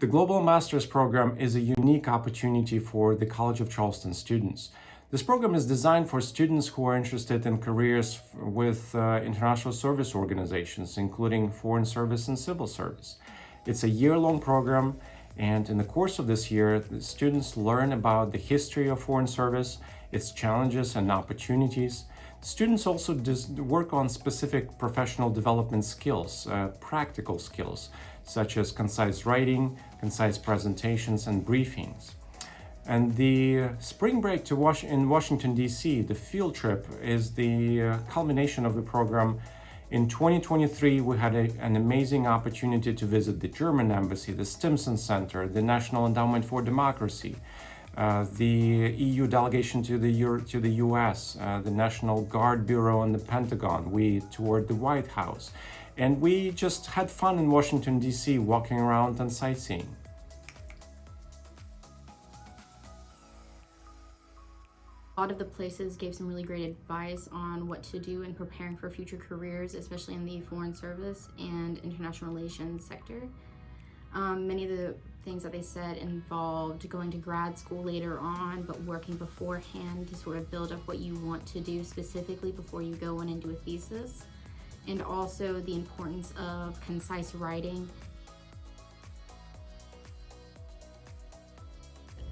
The Global Master's Program is a unique opportunity for the College of Charleston students. This program is designed for students who are interested in careers with international service organizations, including foreign service and civil service. It's a year-long program, and in the course of this year, the students learn about the history of foreign service, its challenges and opportunities. Students also work on specific professional development skills, practical skills, such as concise writing, concise presentations, and briefings. And the spring break in Washington, D.C., the field trip, is the culmination of the program. In 2023, we had an amazing opportunity to visit the German embassy, the Stimson Center, the National Endowment for Democracy, the EU Delegation to the US, the National Guard Bureau and the Pentagon. We toured the White House. And we just had fun in Washington, D.C., walking around and sightseeing. A lot of the places gave some really great advice on what to do in preparing for future careers, especially in the foreign service and international relations sector. Many of the things that they said involved going to grad school later on, but working beforehand to sort of build up what you want to do specifically before you go in and do a thesis. And also the importance of concise writing.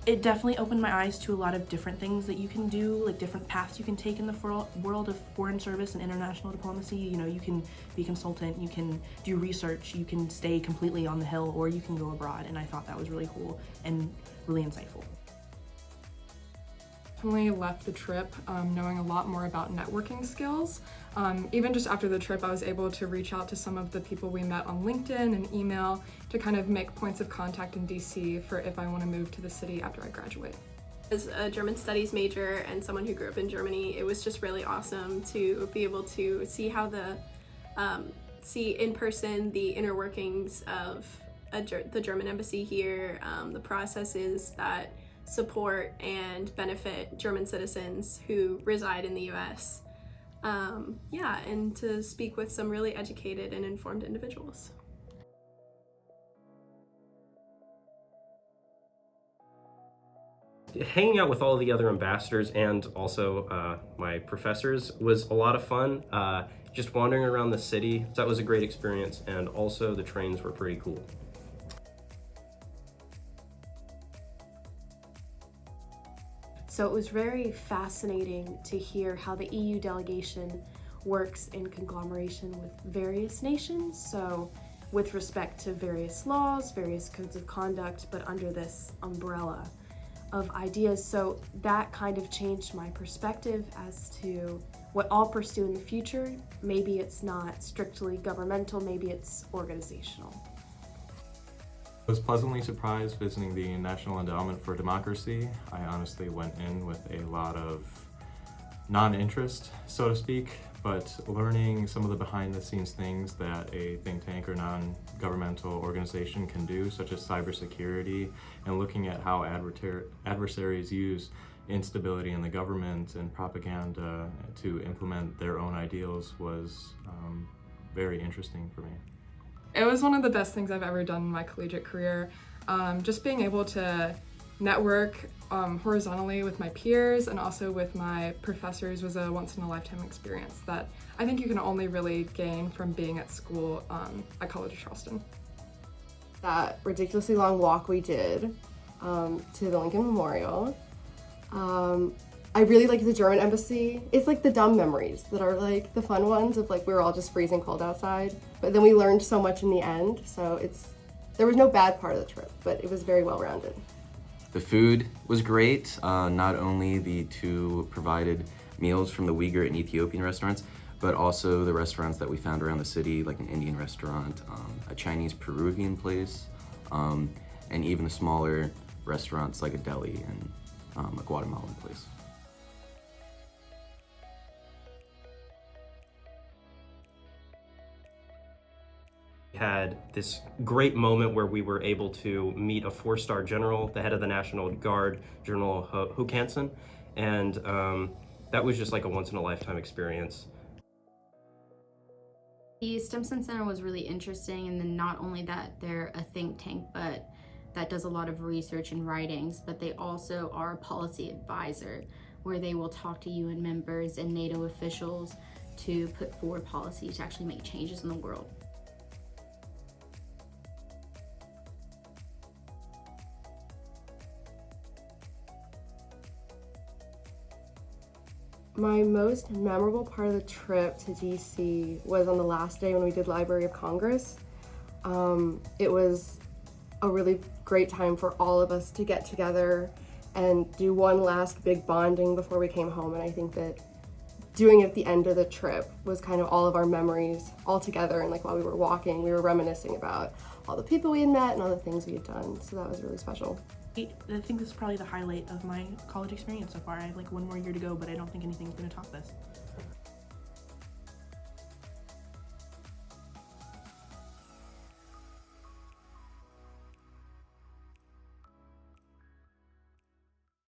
It definitely opened my eyes to a lot of different things that you can do, like different paths you can take in the world of foreign service and international diplomacy. You know, you can be a consultant, you can do research, you can stay completely on the Hill, or you can go abroad. And I thought that was really cool and really insightful. Definitely left the trip knowing a lot more about networking skills. Even just after the trip, I was able to reach out to some of the people we met on LinkedIn and email to kind of make points of contact in DC for if I want to move to the city after I graduate. As a German studies major and someone who grew up in Germany, it was just really awesome to be able to see how see in person the inner workings of the German embassy here, the processes that support and benefit German citizens who reside in the US. And to speak with some really educated and informed individuals. Hanging out with all the other ambassadors and also my professors was a lot of fun. Just wandering around the city, that was a great experience, and also the trains were pretty cool. So it was very fascinating to hear how the EU delegation works in conglomeration with various nations. So with respect to various laws, various codes of conduct, but under this umbrella of ideas. So that kind of changed my perspective as to what I'll pursue in the future. Maybe it's not strictly governmental, maybe it's organizational. I was pleasantly surprised visiting the National Endowment for Democracy. I honestly went in with a lot of non-interest, so to speak, but learning some of the behind-the-scenes things that a think tank or non-governmental organization can do, such as cybersecurity, and looking at how adversaries use instability in the government and propaganda to implement their own ideals was very interesting for me. It was one of the best things I've ever done in my collegiate career. Just being able to network horizontally with my peers and also with my professors was a once-in-a-lifetime experience that I think you can only really gain from being at school at College of Charleston. That ridiculously long walk we did to the Lincoln Memorial. I really liked the German embassy. It's like the dumb memories that are like the fun ones of like we were all just freezing cold outside, but then we learned so much in the end. So there was no bad part of the trip, but it was very well-rounded. The food was great. Not only the two provided meals from the Uyghur and Ethiopian restaurants, but also the restaurants that we found around the city, like an Indian restaurant, a Chinese Peruvian place, and even smaller restaurants like a deli and a Guatemalan place. Had this great moment where we were able to meet a 4-star general, the head of the National Guard, General Hokanson, and that was just like a once-in-a-lifetime experience. The Stimson Center was really interesting, and then not only that they're a think tank, but that does a lot of research and writings, but they also are a policy advisor where they will talk to UN members and NATO officials to put forward policy to actually make changes in the world. My most memorable part of the trip to DC was on the last day when we did Library of Congress. It was a really great time for all of us to get together and do one last big bonding before we came home, and I think that doing it at the end of the trip was kind of all of our memories all together, and like while we were walking, we were reminiscing about all the people we had met and all the things we had done, so that was really special. I think this is probably the highlight of my college experience so far. I have like one more year to go, but I don't think anything's going to top this.